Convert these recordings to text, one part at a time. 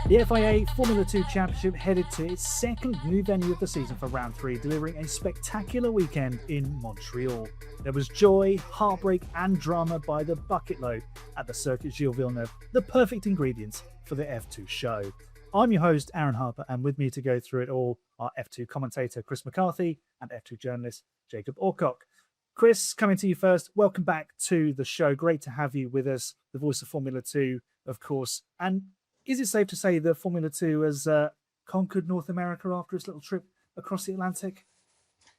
The FIA Formula 2 Championship headed to its second new venue of the season for round 3, delivering a spectacular weekend in Montreal. There was joy, heartbreak, and drama by the bucket load at the Circuit Gilles Villeneuve, the perfect ingredients for the F2 show. I'm your host, Aaron Harper, and with me to go through it all are F2 commentator Chris McCarthy and F2 journalist Jacob Orcock. Chris, coming to you first, welcome back to the show. Great to have you with us, the voice of Formula 2, of course. And is it safe to say that Formula 2 has conquered North America after its little trip across the Atlantic?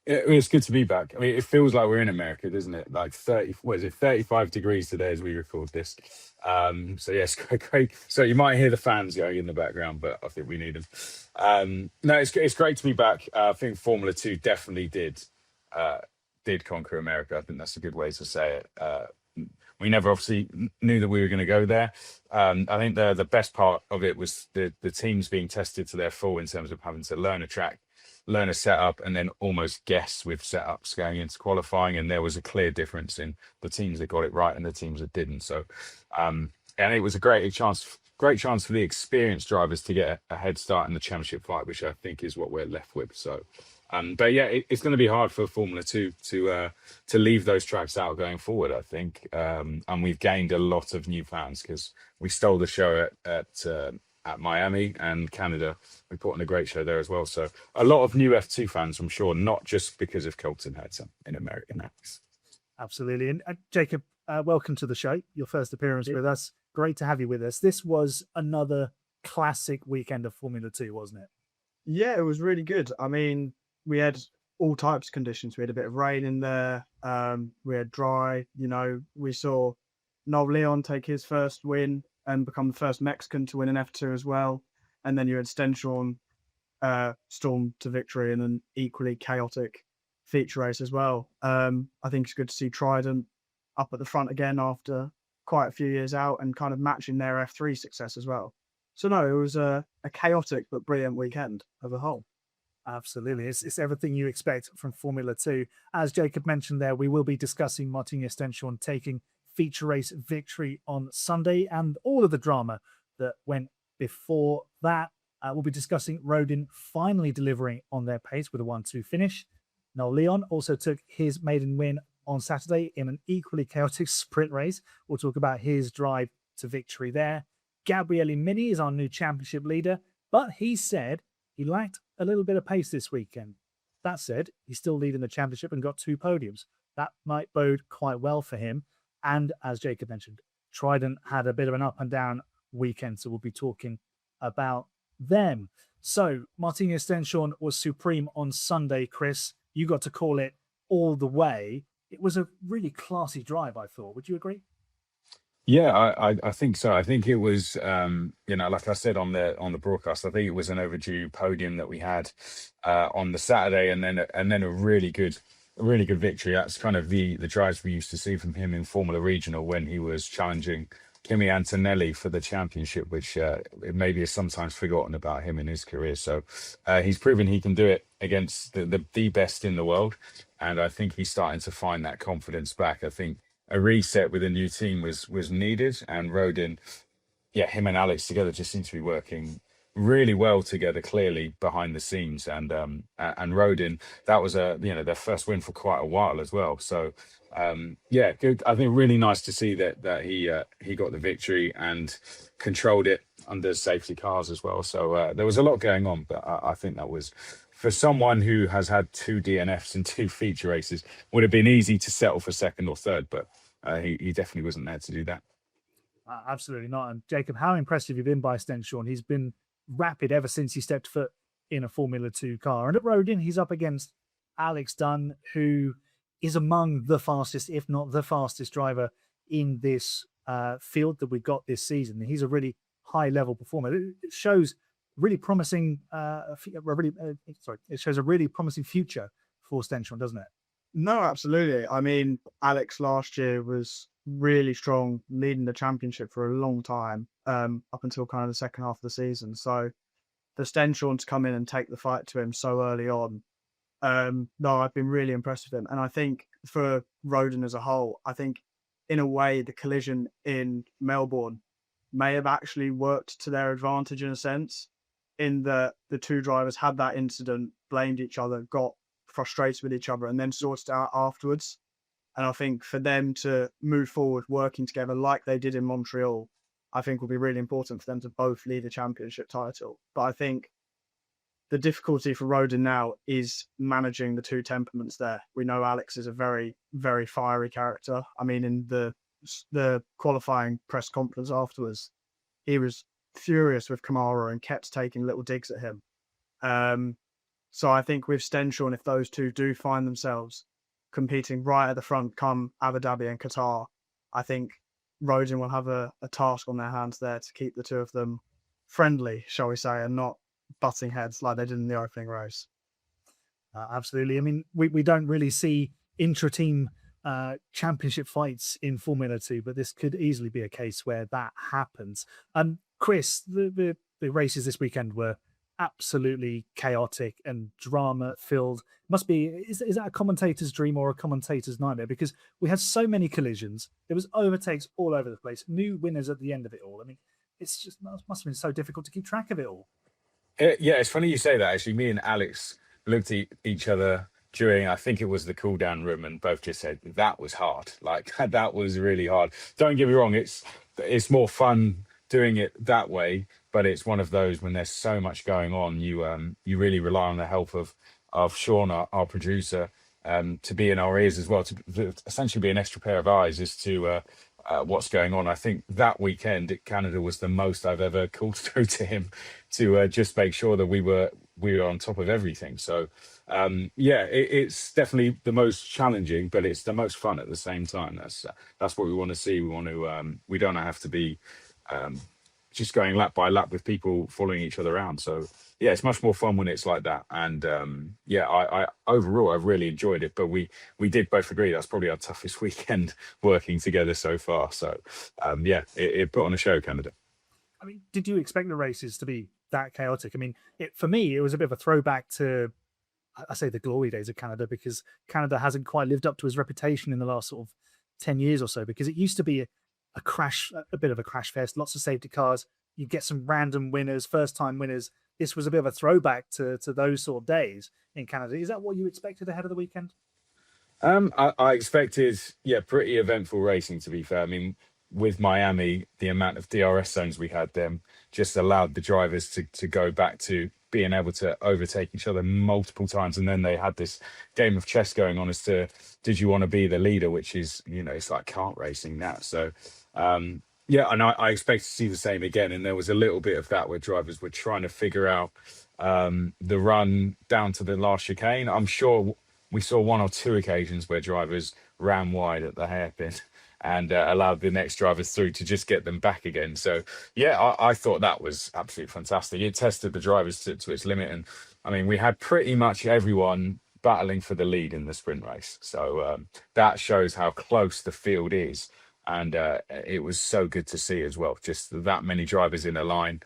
It's good to be back. I mean, it feels like we're in America, doesn't it? Like 35 degrees today as we record this. So yes, great. So you might hear the fans going in the background, but I think we need them. No, it's great to be back. I think Formula 2 definitely did conquer America. I think that's a good way to say it. We never obviously knew that we were going to go there. I think the best part of it was the teams being tested to their full in terms of having to learn a track, learn a setup, and then almost guess with setups going into qualifying. And there was a clear difference in the teams that got it right and the teams that didn't. So, and it was a great chance for the experienced drivers to get a head start in the championship fight, which I think is what we're left with. So, but yeah, it's going to be hard for Formula 2 to leave those tracks out going forward, I think. And we've gained a lot of new fans because we stole the show at Miami and Canada. We put on a great show there as well. So a lot of new F2 fans, I'm sure, not just because of Colton Herta in American acts. Absolutely. And Jacob, welcome to the show. Your first appearance with us. Great to have you with us. This was another classic weekend of Formula 2, wasn't it? Yeah, it was really good. I mean, we had all types of conditions. We had a bit of rain in there. We had dry. We saw Noel Leon take his first win and become the first Mexican to win an F2 as well. And then you had Stenson storm to victory in an equally chaotic feature race as well. I think it's good to see Trident up at the front again after quite a few years out and kind of matching their F3 success as well. So no, it was a chaotic but brilliant weekend as a whole. Absolutely. It's everything you expect from Formula 2. As Jacob mentioned there, we will be discussing Martin Stenson taking feature race victory on Sunday and all of the drama that went before that. We'll be discussing Rodin finally delivering on their pace with a 1-2 finish. Noel Leon also took his maiden win on Saturday in an equally chaotic sprint race. We'll talk about his drive to victory there. Gabriele Mini is our new championship leader, but he said he lacked a little bit of pace this weekend. That said, he's still leading the championship and got 2 podiums. That might bode quite well for him. And as Jacob mentioned, Trident had a bit of an up and down weekend, so we'll be talking about them. So Martin Stenson was supreme on Sunday, Chris. You got to call it all the way. It was a really classy drive, I thought. Would you agree? Yeah, I think so. I think it was, like I said on the broadcast, I think it was an overdue podium that we had on the Saturday, and then a really good victory. That's kind of the drives we used to see from him in Formula Regional when he was challenging Kimi Antonelli for the championship, which it maybe is sometimes forgotten about him in his career. So he's proven he can do it against the best in the world, and I think he's starting to find that confidence back. I think a reset with a new team was needed, and Rodin, him and Alex together just seem to be working really well together, clearly behind the scenes. And Rodin, that was their first win for quite a while as well. So good. I think really nice to see that he got the victory and controlled it under safety cars as well. So there was a lot going on, but I think that was, for someone who has had 2 DNFs in 2 feature races, would have been easy to settle for second or third, but he definitely wasn't there to do that. Absolutely not. And Jacob, how impressive you've been by Stenson. He's been rapid ever since he stepped foot in a Formula 2 car. And at Rodin, he's up against Alex Dunn, who is among the fastest, if not the fastest driver in this field that we've got this season. He's a really high-level performer. It shows really promising. It shows a really promising future for Stenson, doesn't it? No, absolutely. I mean, Alex last year was really strong, leading the championship for a long time, up until kind of the second half of the season. So for Stenson to come in and take the fight to him so early on, I've been really impressed with him. And I think for Rodin as a whole, I think in a way the collision in Melbourne may have actually worked to their advantage in a sense, in that the two drivers had that incident, blamed each other, got frustrated with each other, and then sorted it out afterwards. And I think for them to move forward working together like they did in Montreal, I think will be really important for them to both lead a championship title. But I think the difficulty for Rodin now is managing the two temperaments there. We know Alex is a very, very fiery character. I mean, in the qualifying press conference afterwards, he was furious with Kamara and kept taking little digs at him. So I think with Stenshorn, if those two do find themselves competing right at the front come Abu Dhabi and Qatar, I think Rodin will have a task on their hands there to keep the two of them friendly, shall we say, and not butting heads like they did in the opening race. Absolutely. I mean, we don't really see intra-team championship fights in Formula 2, but this could easily be a case where that happens. Chris, the races this weekend were absolutely chaotic and drama filled. Must be, is that a commentator's dream or a commentator's nightmare? Because we had so many collisions, there was overtakes all over the place, new winners at the end of it all. I mean, it's just must have been so difficult to keep track of it all. Yeah, it's funny you say that. Actually, me and Alex looked at each other during, I think it was the cool down room, and both just said that was hard. Like that was really hard. Don't get me wrong; it's more fun doing it that way, but it's one of those when there's so much going on, you really rely on the help of Sean, our producer, to be in our ears as well, to essentially be an extra pair of eyes as to what's going on. I think that weekend at Canada was the most I've ever called through to him to just make sure that we were on top of everything. So yeah, it's definitely the most challenging, but it's the most fun at the same time. That's what we want to see. We want to we don't have to be just going lap by lap with people following each other around. So yeah, it's much more fun when it's like that. And yeah, I overall I've really enjoyed it. But we did both agree that's probably our toughest weekend working together so far. So yeah, it put on a show, Canada. I mean, did you expect the races to be that chaotic? I mean, for me, it was a bit of a throwback to, I say, the glory days of Canada, because Canada hasn't quite lived up to its reputation in the last sort of 10 years or so, because it used to be a bit of a crash fest, lots of safety cars. You get some random winners, first time winners. This was a bit of a throwback to those sort of days in Canada. Is that what you expected ahead of the weekend? I expected, yeah, pretty eventful racing, to be fair. I mean, with Miami, the amount of DRS zones we had them just allowed the drivers to go back to being able to overtake each other multiple times. And then they had this game of chess going on as to, did you want to be the leader, which is, it's like kart racing now. So, yeah, and I expect to see the same again. And there was a little bit of that where drivers were trying to figure out the run down to the last chicane. I'm sure we saw one or two occasions where drivers ran wide at the hairpin and allowed the next drivers through to just get them back again. So, yeah, I thought that was absolutely fantastic. It tested the drivers to its limit. And, I mean, we had pretty much everyone battling for the lead in the sprint race. So that shows how close the field is. And it was so good to see as well, just that many drivers in a line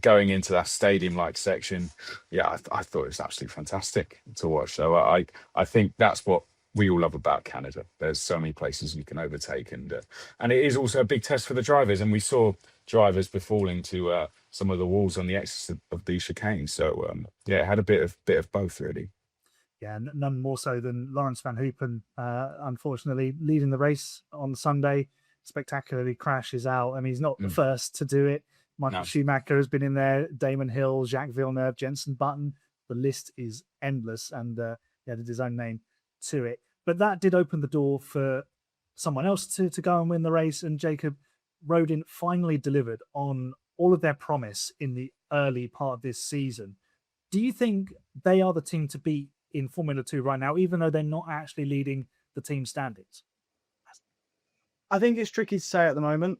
going into that stadium-like section. Yeah, I thought it was absolutely fantastic to watch. So I think that's what we all love about Canada. There's so many places you can overtake, and it is also a big test for the drivers. And we saw drivers befalling to some of the walls on the exits of these chicanes. So yeah, it had a bit of both, really. Yeah, none more so than Lawrence Van Hoopen, unfortunately, leading the race on Sunday, spectacularly crashes out. I mean, he's not the first to do it. Michael Schumacher has been in there, Damon Hill, Jacques Villeneuve, Jenson Button. The list is endless, and he added his own name to it. But that did open the door for someone else to go and win the race, and Jacob Rodin finally delivered on all of their promise in the early part of this season. Do you think they are the team to beat in Formula 2 right now, even though they're not actually leading the team standings? I think it's tricky to say at the moment.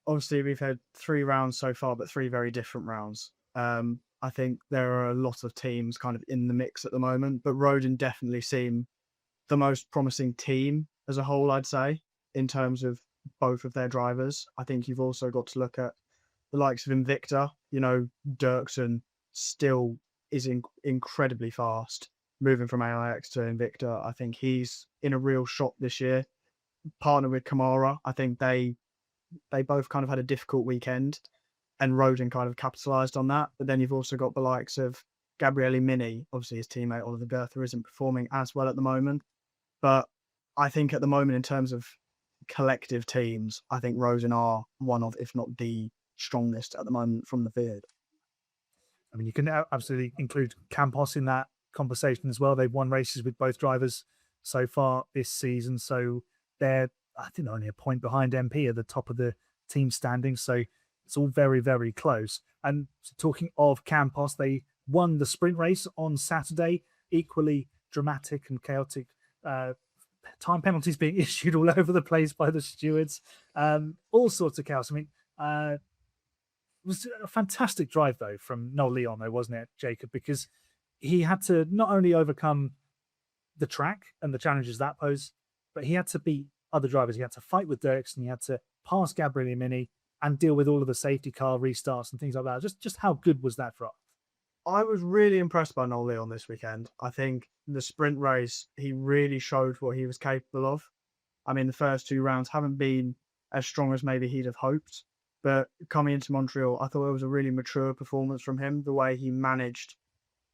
Obviously, we've had 3 rounds so far, but 3 very different rounds. I think there are a lot of teams kind of in the mix at the moment, but Rodin definitely seem the most promising team as a whole, I'd say, in terms of both of their drivers. I think you've also got to look at the likes of Invicta. Dirksen still is incredibly fast, moving from AIX to Invicta. I think he's in a real shot this year. Partner with Kamara, I think they they both kind of had a difficult weekend, and Rodin kind of capitalised on that. But then you've also got the likes of Gabriele Mini. Obviously, his teammate Oliver Bertha isn't performing as well at the moment. But I think at the moment, in terms of collective teams, I think Rodin are one of, if not the strongest at the moment from the field. I mean, you can absolutely include Campos in that conversation as well. They've won races with both drivers so far this season. So they're, I think, only a point behind MP at the top of the team standings. So it's all very, very close. And talking of Campos, they won the sprint race on Saturday. Equally dramatic and chaotic. Time penalties being issued all over the place by the stewards. All sorts of chaos. I mean, it was a fantastic drive, though, from Noel Leon, though, wasn't it, Jacob? Because he had to not only overcome the track and the challenges that pose, but he had to beat other drivers. He had to fight with Dirks, and he had to pass Gabriele Mini and deal with all of the safety car restarts and things like that. Just how good was that for us? I was really impressed by Noel Leon this weekend. I think the sprint race, he really showed what he was capable of. I mean, the first 2 rounds haven't been as strong as maybe he'd have hoped, but coming into Montreal, I thought it was a really mature performance from him, the way he managed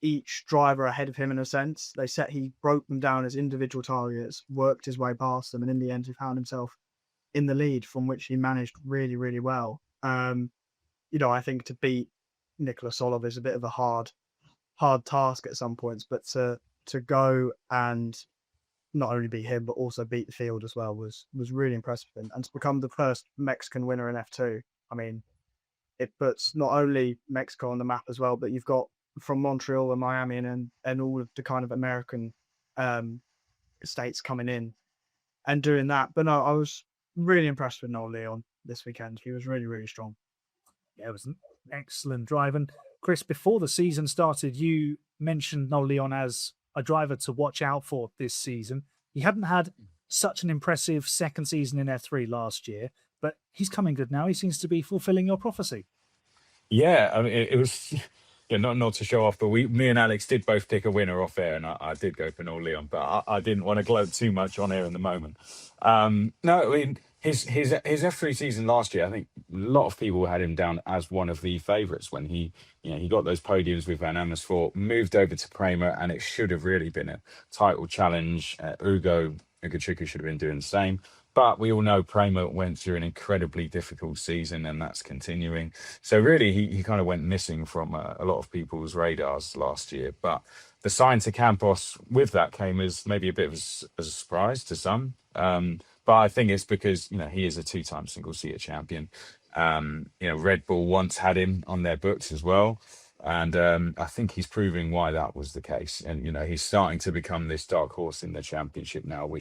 each driver ahead of him in a sense. He broke them down as individual targets, worked his way past them, and in the end, he found himself in the lead, from which he managed really, really well. I think to beat Nicolas Solov is a bit of a hard task at some points, but to go and not only beat him but also beat the field as well was really impressive. And to become the first Mexican winner in F2, I mean, it puts not only Mexico on the map as well, but you've got from Montreal and Miami and all of the kind of American states coming in and doing that. But no, I was really impressed with Noel Leon this weekend. He was really, really strong. Yeah, it was an excellent drive. And Chris, before the season started, you mentioned Noel Leon as a driver to watch out for this season. He hadn't had such an impressive second season in F3 last year, but he's coming good now. He seems to be fulfilling your prophecy. Yeah, I mean, it was not to show off, but me and Alex did both pick a winner off air, and I did go for Noel Leon, but I didn't want to gloat too much on air in the moment. No, I mean, his F3 season last year, I think a lot of people had him down as one of the favourites when he got those podiums with Van Amersfoort, moved over to Prema, and it should have really been a title challenge. Ugo Ugochukwu should have been doing the same. But we all know Prema went through an incredibly difficult season, and that's continuing. So really, he kind of went missing from a lot of people's radars last year. But the sign to Campos with that came as maybe a bit of a surprise to some. But I think it's because he is a 2-time single-seater champion. Red Bull once had him on their books as well. And I think he's proving why that was the case. And, he's starting to become this dark horse in the championship now,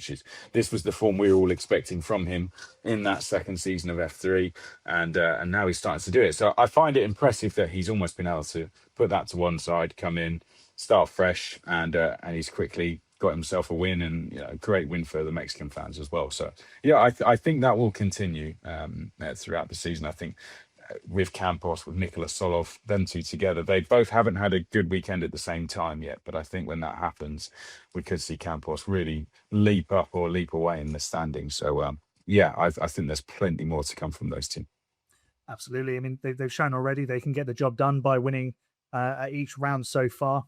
this was the form we were all expecting from him in that second season of F3. And now he's starting to do it. So I find it impressive that he's almost been able to put that to one side, come in, start fresh, and he's quickly got himself a win, and a great win for the Mexican fans as well. So, yeah, I think that will continue throughout the season. I think with Campos, with Nicolas Solov, them two together, they both haven't had a good weekend at the same time yet. But I think when that happens, we could see Campos really leap up or leap away in the standings. So, I think there's plenty more to come from those two. Absolutely. I mean, they've shown already they can get the job done by winning at each round so far.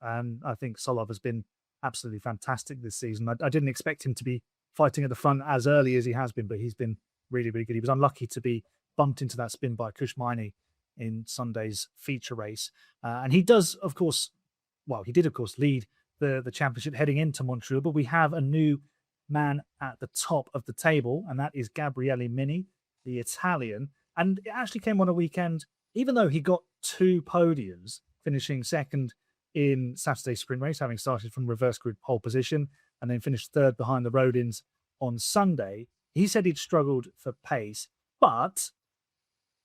And I think Solov has been absolutely fantastic this season. I didn't expect him to be fighting at the front as early as he has been, but he's been really, really good. He was unlucky to be bumped into that spin by Kushmaini in Sunday's feature race. And he does, of course, he did, of course, lead the championship heading into Montreal, but we have a new man at the top of the table, and that is Gabriele Mini, the Italian. And it actually came on a weekend, even though he got 2 podiums, finishing second in Saturday's sprint race, having started from reverse grid pole position, and then finished third behind the Rodins on Sunday. He said he'd struggled for pace, but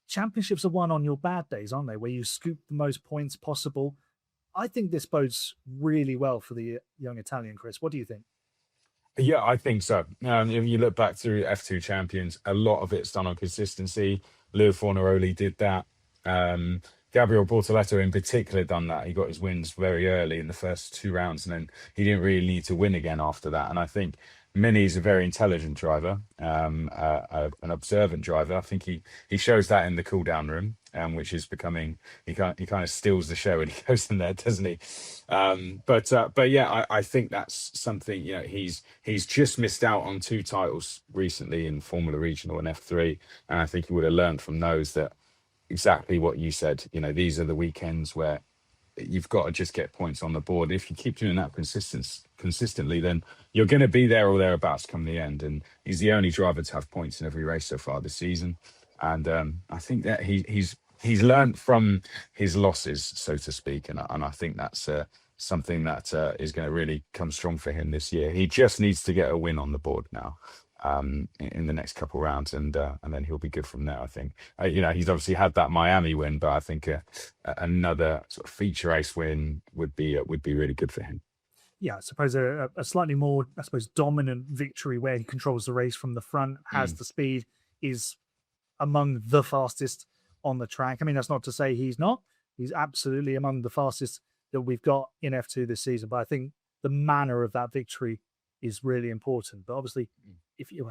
championships are won on your bad days, aren't they? Where you scoop the most points possible. I think this bodes really well for the young Italian, Chris. What do you think? Yeah, I think so. If you look back through F2 champions, a lot of it's done on consistency. Leo Fornaroli did that. Gabriel Bortoletto in particular done that. He got his wins very early in the first 2 rounds, and then he didn't really need to win again after that. And I think Mini's a very intelligent driver, an observant driver. I think he shows that in the cool down room, which is becoming he kind of steals the show when he goes in there, doesn't he? But yeah, I think that's something. He's just missed out on 2 titles recently in Formula Regional and F3, and I think he would have learned from those that exactly what you said. These are the weekends where you've got to just get points on the board. If you keep doing that consistently, then you're going to be there or thereabouts come the end. And he's the only driver to have points in every race so far this season. And I think that he's learned from his losses, so to speak. And I think that's something that is going to really come strong for him this year. He just needs to get a win on the board now. In the next couple rounds, and then he'll be good from there. I think. He's obviously had that Miami win, but I think another sort of feature race win would be really good for him. Yeah, I suppose a slightly more, dominant victory where he controls the race from the front, has the speed, is among the fastest on the track. I mean, that's not to say he's not. He's absolutely among the fastest that we've got in F2 this season. But I think the manner of that victory is really important. But obviously,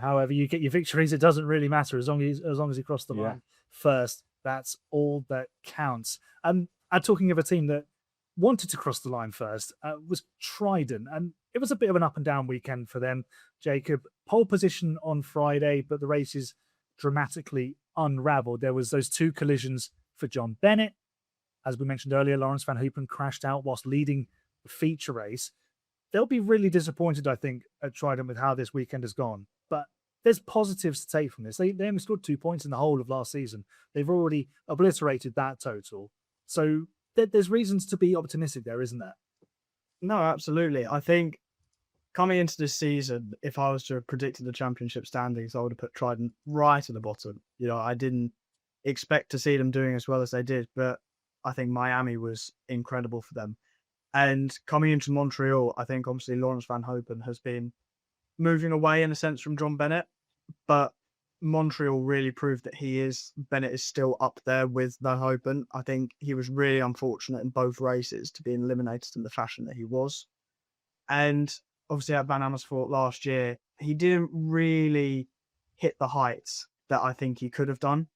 however you get your victories, it doesn't really matter as long as you cross the line first. That's all that counts. And talking of a team that wanted to cross the line first, was Trident, and it was a bit of an up and down weekend for them. Jacob, pole position on Friday, but the races dramatically unraveled. There was those 2 collisions for John Bennett. As we mentioned earlier, Lawrence Van Hoopen crashed out whilst leading the feature race. They'll be really disappointed, I think, at Trident with how this weekend has gone. But there's positives to take from this. They only scored 2 points in the whole of last season. They've already obliterated that total. So there's reasons to be optimistic there, isn't there? No, absolutely. I think coming into this season, if I was to have predicted the championship standings, I would have put Trident right at the bottom. I didn't expect to see them doing as well as they did, but I think Miami was incredible for them. And coming into Montreal, I think obviously Lawrence Van Hoopen has been moving away in a sense from John Bennett, but Montreal really proved that Bennett is still up there with Van Hoopen. I think he was really unfortunate in both races to be eliminated in the fashion that he was. And obviously at Van Amersfoort last year, he didn't really hit the heights that I think he could have done.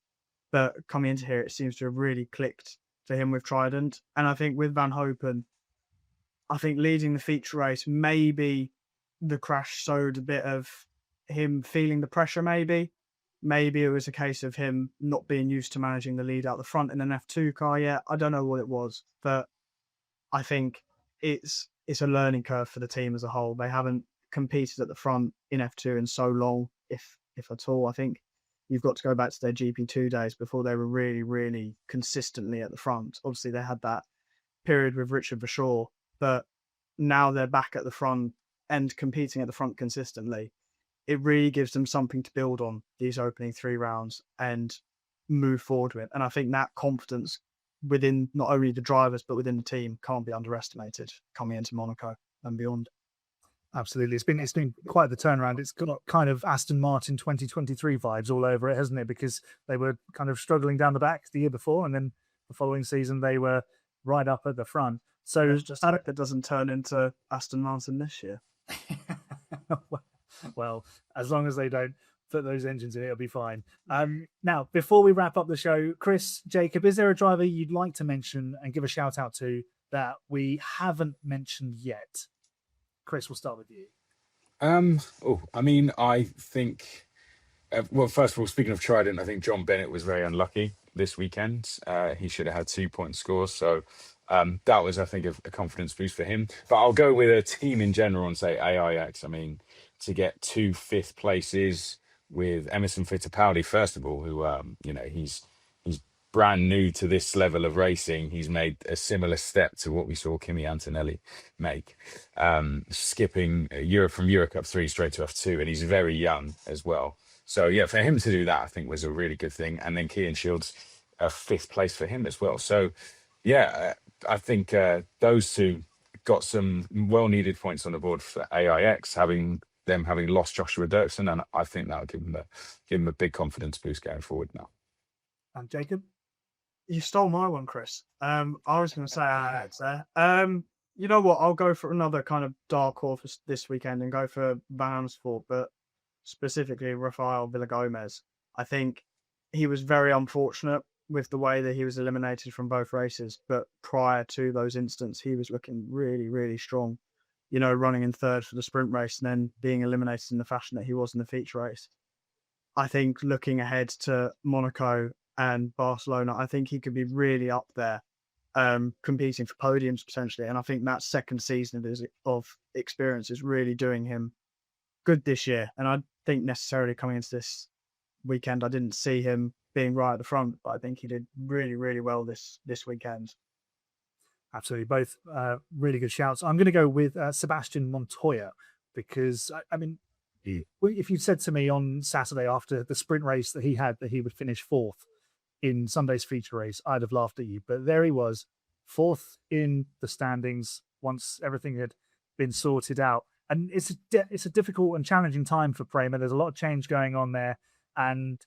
But coming into here, it seems to have really clicked for him with Trident. And I think with Van Hoopen, I think leading the feature race, maybe the crash showed a bit of him feeling the pressure, maybe it was a case of him not being used to managing the lead out the front in an F2 car yet. I don't know what it was, but I think it's a learning curve for the team as a whole. They haven't competed at the front in F2 in so long, if at all. I think you've got to go back to their GP2 days before they were really, really consistently at the front. Obviously, they had that period with Richard Verschoor, but now they're back at the front and competing at the front consistently. It really gives them something to build on these opening 3 rounds and move forward with. And I think that confidence within not only the drivers, but within the team can't be underestimated coming into Monaco and beyond. Absolutely. It's been quite the turnaround. It's got kind of Aston Martin 2023 vibes all over it, hasn't it? Because they were kind of struggling down the back the year before, and then the following season they were right up at the front. So just hope it doesn't turn into Aston Martin this year. Well, as long as they don't put those engines in, it'll be fine. Now, before we wrap up the show, Chris, Jacob, is there a driver you'd like to mention and give a shout out to that we haven't mentioned yet? Chris, we'll start with you. I think, well, first of all, speaking of Trident, I think John Bennett was very unlucky this weekend. He should have had 2-point scores. So that was, I think, a confidence boost for him. But I'll go with a team in general and say AIX. I mean, to get 2 5th places with Emerson Fittipaldi, first of all, who, he's brand new to this level of racing. He's made a similar step to what we saw Kimi Antonelli make, skipping from Euro Cup 3 straight to F2, and he's very young as well. So yeah, for him to do that, I think was a really good thing. And then Cian Shields, a 5th place for him as well. So yeah, I think those 2 got some well-needed points on the board for AIX, having lost Joshua Dirksen, and I think that'll give him a big confidence boost going forward now. And Jacob? You stole my one, Chris. I was going to say AIX there. You know what? I'll go for another kind of dark horse this weekend and go for Van Amersfoort, but specifically Rafael Villagomez. I think he was very unfortunate with the way that he was eliminated from both races, but prior to those incidents, he was looking really, really strong. You know, running in third for the sprint race and then being eliminated in the fashion that he was in the feature race. I think looking ahead to Monaco and Barcelona, I think he could be really up there, competing for podiums potentially. And I think that second season of experience is really doing him good this year. And I think necessarily coming into this weekend, I didn't see him being right at the front, but I think he did really, really well this weekend. Absolutely, both really good shouts. I'm going to go with Sebastian Montoya because, I mean, if you said to me on Saturday after the sprint race that he would finish fourth in Sunday's feature race, I'd have laughed at you. But there he was, fourth in the standings once everything had been sorted out. And it's a difficult and challenging time for Prema. There's a lot of change going on there. And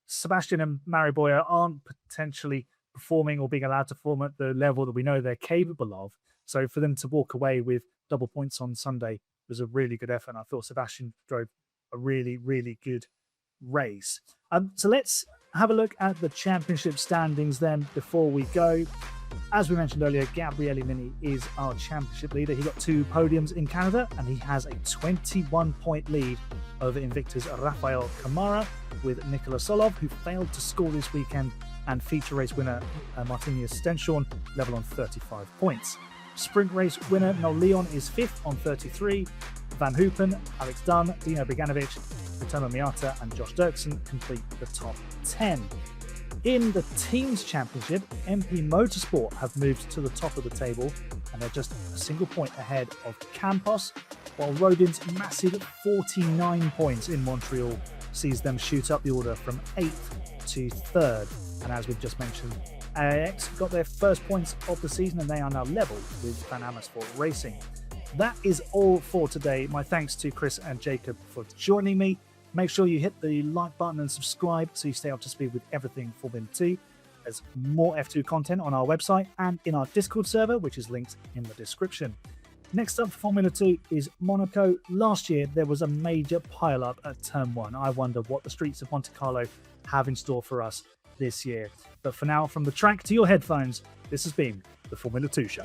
Sebastian and Mariboya aren't potentially performing or being allowed to perform at the level that we know they're capable of. So for them to walk away with double points on Sunday was a really good effort. And I thought Sebastian drove a really, really good race. So let's have a look at the championship standings then before we go. As we mentioned earlier, Gabriele Mini is our championship leader. He got 2 podiums in Canada and he has a 21-point lead over Invicta's Rafael Camara, with Nicola Solov, who failed to score this weekend, and feature race winner Martinius Stenshorn level on 35 points. Sprint race winner Noel Leon is 5th on 33. Van Hoopen, Alex Dunn, Dino Beganovic, Vittorio Miata and Josh Dirksen complete the top 10. In the Teams Championship, MP Motorsport have moved to the top of the table and they're just a single point ahead of Campos, while Rodin's massive 49 points in Montreal sees them shoot up the order from 8th to 3rd. And as we've just mentioned, AIX got their first points of the season and they are now level with Van Amersfoort Racing. That is all for today. My thanks to Chris and Jacob for joining me. Make sure you hit the like button and subscribe so you stay up to speed with everything Formula 2. There's more F2 content on our website and in our Discord server, which is linked in the description. Next up for Formula 2 is Monaco. Last year, there was a major pile-up at Turn 1. I wonder what the streets of Monte Carlo have in store for us this year. But for now, from the track to your headphones, this has been the Formula 2 Show.